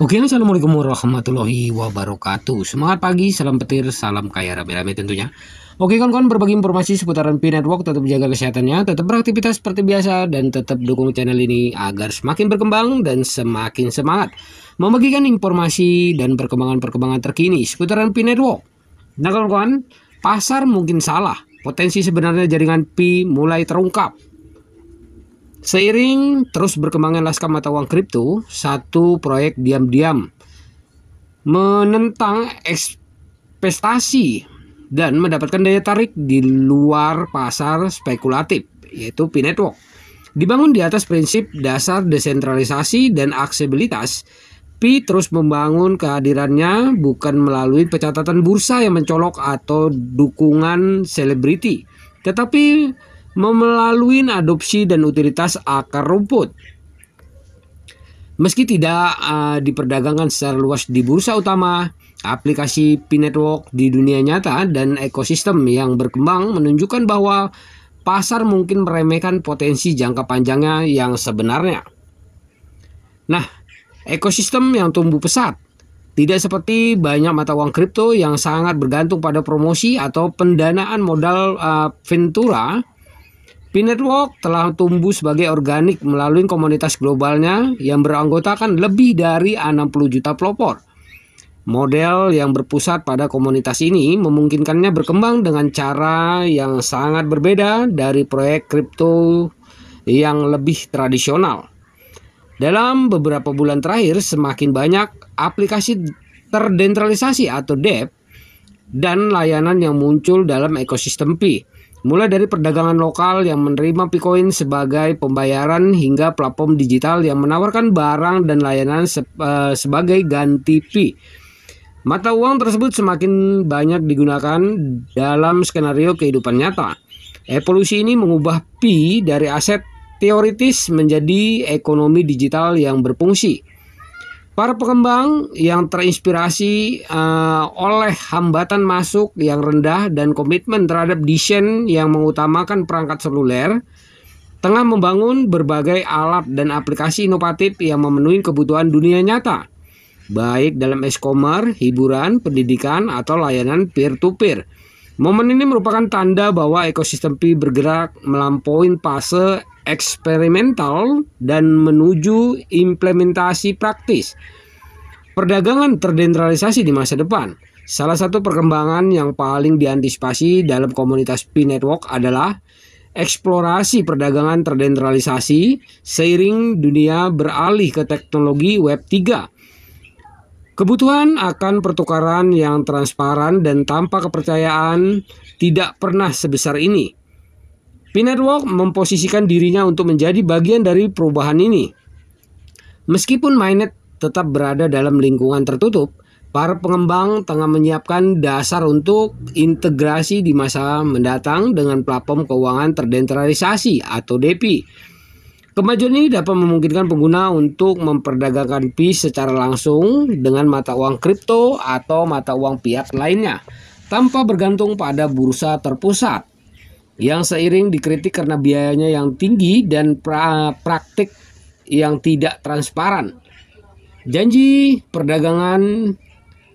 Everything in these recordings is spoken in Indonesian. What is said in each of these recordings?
Oke, assalamualaikum warahmatullahi wabarakatuh. Semangat pagi, salam petir, salam kaya rame-rame tentunya. Oke kawan-kawan, berbagi informasi seputaran Pi Network, tetap jaga kesehatannya, tetap beraktivitas seperti biasa, dan tetap dukung channel ini agar semakin berkembang dan semakin semangat membagikan informasi dan perkembangan-perkembangan terkini seputaran Pi Network. Nah kawan-kawan, pasar mungkin salah, potensi sebenarnya jaringan Pi mulai terungkap. Seiring terus berkembangnya lanskap mata uang kripto, satu proyek diam-diam menentang ekspektasi dan mendapatkan daya tarik di luar pasar spekulatif, yaitu Pi Network. Dibangun di atas prinsip dasar desentralisasi dan aksesibilitas, Pi terus membangun kehadirannya bukan melalui pencatatan bursa yang mencolok atau dukungan selebriti, tetapi melalui adopsi dan utilitas akar rumput. Meski tidak diperdagangkan secara luas di bursa utama, aplikasi Pi Network di dunia nyata dan ekosistem yang berkembang menunjukkan bahwa pasar mungkin meremehkan potensi jangka panjangnya yang sebenarnya. Nah, ekosistem yang tumbuh pesat tidak seperti banyak mata uang kripto yang sangat bergantung pada promosi atau pendanaan modal ventura. Pi Network telah tumbuh sebagai organik melalui komunitas globalnya yang beranggotakan lebih dari 60 juta pelopor. Model yang berpusat pada komunitas ini memungkinkannya berkembang dengan cara yang sangat berbeda dari proyek kripto yang lebih tradisional. Dalam beberapa bulan terakhir, semakin banyak aplikasi terdesentralisasi atau DEP dan layanan yang muncul dalam ekosistem Pi. Mulai dari perdagangan lokal yang menerima Picoin sebagai pembayaran hingga platform digital yang menawarkan barang dan layanan sebagai ganti Pi. Mata uang tersebut semakin banyak digunakan dalam skenario kehidupan nyata. Evolusi ini mengubah Pi dari aset teoritis menjadi ekonomi digital yang berfungsi. Para pengembang yang terinspirasi oleh hambatan masuk yang rendah dan komitmen terhadap desain yang mengutamakan perangkat seluler, tengah membangun berbagai alat dan aplikasi inovatif yang memenuhi kebutuhan dunia nyata, baik dalam e-commerce, hiburan, pendidikan, atau layanan peer-to-peer. Momen ini merupakan tanda bahwa ekosistem Pi bergerak melampaui fase eksperimental dan menuju implementasi praktis. Perdagangan terdesentralisasi di masa depan. Salah satu perkembangan yang paling diantisipasi dalam komunitas Pi Network adalah eksplorasi perdagangan terdesentralisasi seiring dunia beralih ke teknologi Web 3. Kebutuhan akan pertukaran yang transparan dan tanpa kepercayaan tidak pernah sebesar ini. Pi Network memposisikan dirinya untuk menjadi bagian dari perubahan ini. Meskipun mainnet tetap berada dalam lingkungan tertutup, para pengembang tengah menyiapkan dasar untuk integrasi di masa mendatang dengan platform keuangan terdesentralisasi atau DeFi. Kemajuan ini dapat memungkinkan pengguna untuk memperdagangkan Pi secara langsung dengan mata uang kripto atau mata uang fiat lainnya, tanpa bergantung pada bursa terpusat, yang seiring dikritik karena biayanya yang tinggi dan praktik yang tidak transparan. Janji perdagangan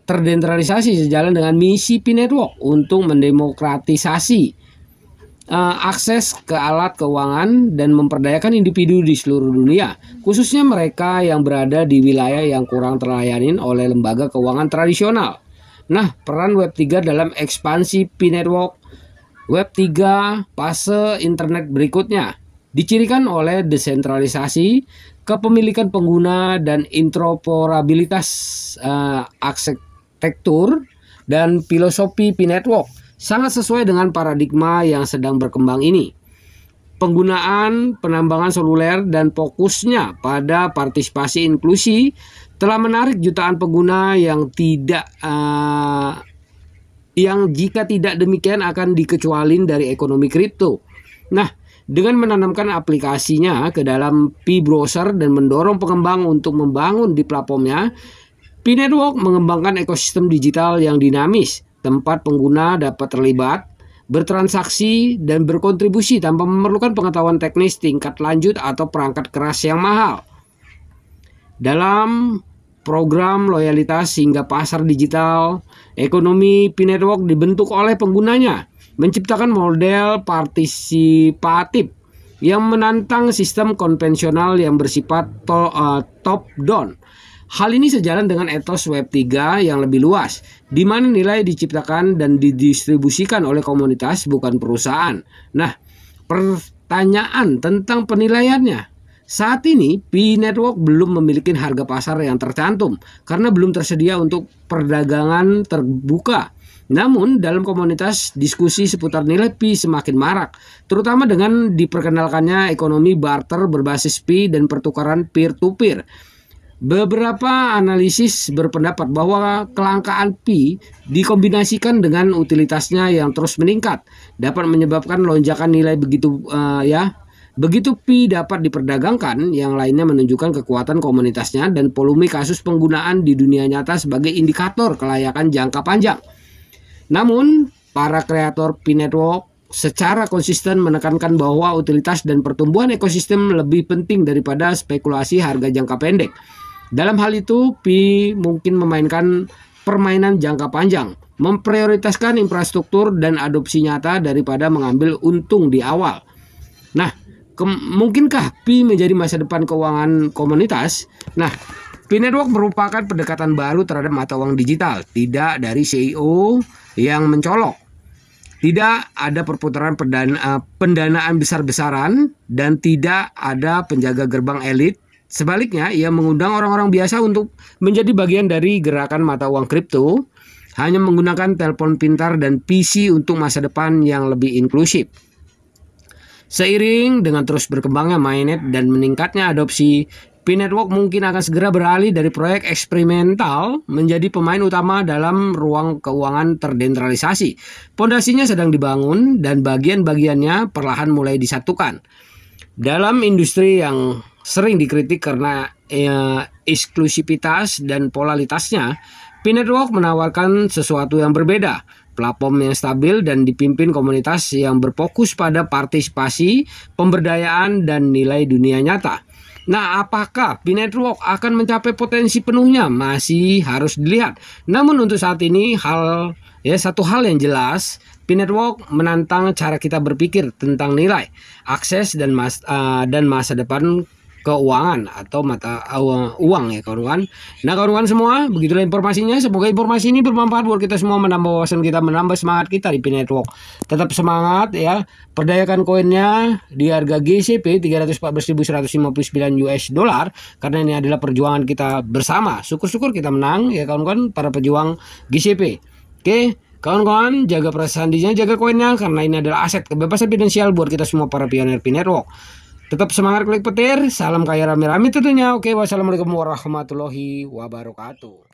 terdesentralisasi sejalan dengan misi Pi Network untuk mendemokratisasi akses ke alat keuangan dan memperdayakan individu di seluruh dunia, khususnya mereka yang berada di wilayah yang kurang terlayani oleh lembaga keuangan tradisional. Nah, peran Web 3 dalam ekspansi Pi Network. Web 3 fase internet berikutnya dicirikan oleh desentralisasi, kepemilikan pengguna, dan interoperabilitas arsitektur dan filosofi Pi Network sangat sesuai dengan paradigma yang sedang berkembang ini. Penggunaan penambangan seluler dan fokusnya pada partisipasi inklusi telah menarik jutaan pengguna yang jika tidak demikian akan dikecualin dari ekonomi kripto. Nah, dengan menanamkan aplikasinya ke dalam Pi Browser dan mendorong pengembang untuk membangun di platformnya, Pi Network mengembangkan ekosistem digital yang dinamis, tempat pengguna dapat terlibat, bertransaksi, dan berkontribusi tanpa memerlukan pengetahuan teknis tingkat lanjut atau perangkat keras yang mahal. Dalam program loyalitas hingga pasar digital, ekonomi Pi Network dibentuk oleh penggunanya, menciptakan model partisipatif yang menantang sistem konvensional yang bersifat top down. Hal ini sejalan dengan etos Web 3 yang lebih luas, di mana nilai diciptakan dan didistribusikan oleh komunitas bukan perusahaan. Nah, pertanyaan tentang penilaiannya. Saat ini, Pi Network belum memiliki harga pasar yang tercantum karena belum tersedia untuk perdagangan terbuka. Namun, dalam komunitas, diskusi seputar nilai Pi semakin marak, terutama dengan diperkenalkannya ekonomi barter berbasis Pi dan pertukaran peer-to-peer. Beberapa analisis berpendapat bahwa kelangkaan Pi dikombinasikan dengan utilitasnya yang terus meningkat dapat menyebabkan lonjakan nilai Begitu Pi dapat diperdagangkan, yang lainnya menunjukkan kekuatan komunitasnya dan volume kasus penggunaan di dunia nyata sebagai indikator kelayakan jangka panjang. Namun, para kreator Pi Network secara konsisten menekankan bahwa utilitas dan pertumbuhan ekosistem lebih penting daripada spekulasi harga jangka pendek. Dalam hal itu, Pi mungkin memainkan permainan jangka panjang, memprioritaskan infrastruktur dan adopsi nyata daripada mengambil untung di awal. Nah, mungkinkah Pi menjadi masa depan keuangan komunitas? Nah, Pi Network merupakan pendekatan baru terhadap mata uang digital, tidak dari CEO yang mencolok. Tidak ada perputaran pendanaan besar-besaran dan tidak ada penjaga gerbang elit. Sebaliknya, ia mengundang orang-orang biasa untuk menjadi bagian dari gerakan mata uang kripto, hanya menggunakan telepon pintar dan PC untuk masa depan yang lebih inklusif. Seiring dengan terus berkembangnya mainnet dan meningkatnya adopsi, Pi Network mungkin akan segera beralih dari proyek eksperimental menjadi pemain utama dalam ruang keuangan terdesentralisasi. Pondasinya sedang dibangun dan bagian-bagiannya perlahan mulai disatukan. Dalam industri yang sering dikritik karena eksklusivitas dan polaritasnya, Pi Network menawarkan sesuatu yang berbeda. Platform yang stabil dan dipimpin komunitas yang berfokus pada partisipasi, pemberdayaan, dan nilai dunia nyata. Nah, apakah Pi Network akan mencapai potensi penuhnya? Masih harus dilihat. Namun untuk saat ini satu hal yang jelas, Pi Network menantang cara kita berpikir tentang nilai, akses dan masa depan keuangan atau mata uang ya kawan-kawan. Nah kawan-kawan semua, begitulah informasinya. Semoga informasi ini bermanfaat buat kita semua, menambah wawasan kita, menambah semangat kita di Pi Network. Tetap semangat ya, perdayakan koinnya di harga GCP 314.159 US dollar karena ini adalah perjuangan kita bersama. Syukur-syukur kita menang ya kawan-kawan, para pejuang GCP. Oke, kawan-kawan, jaga perasaan dirinya, jaga koinnya karena ini adalah aset kebebasan finansial buat kita semua para pionir Pi Network. Tetap semangat klik petir, salam kaya rame-rame tentunya. Oke, wassalamualaikum warahmatullahi wabarakatuh.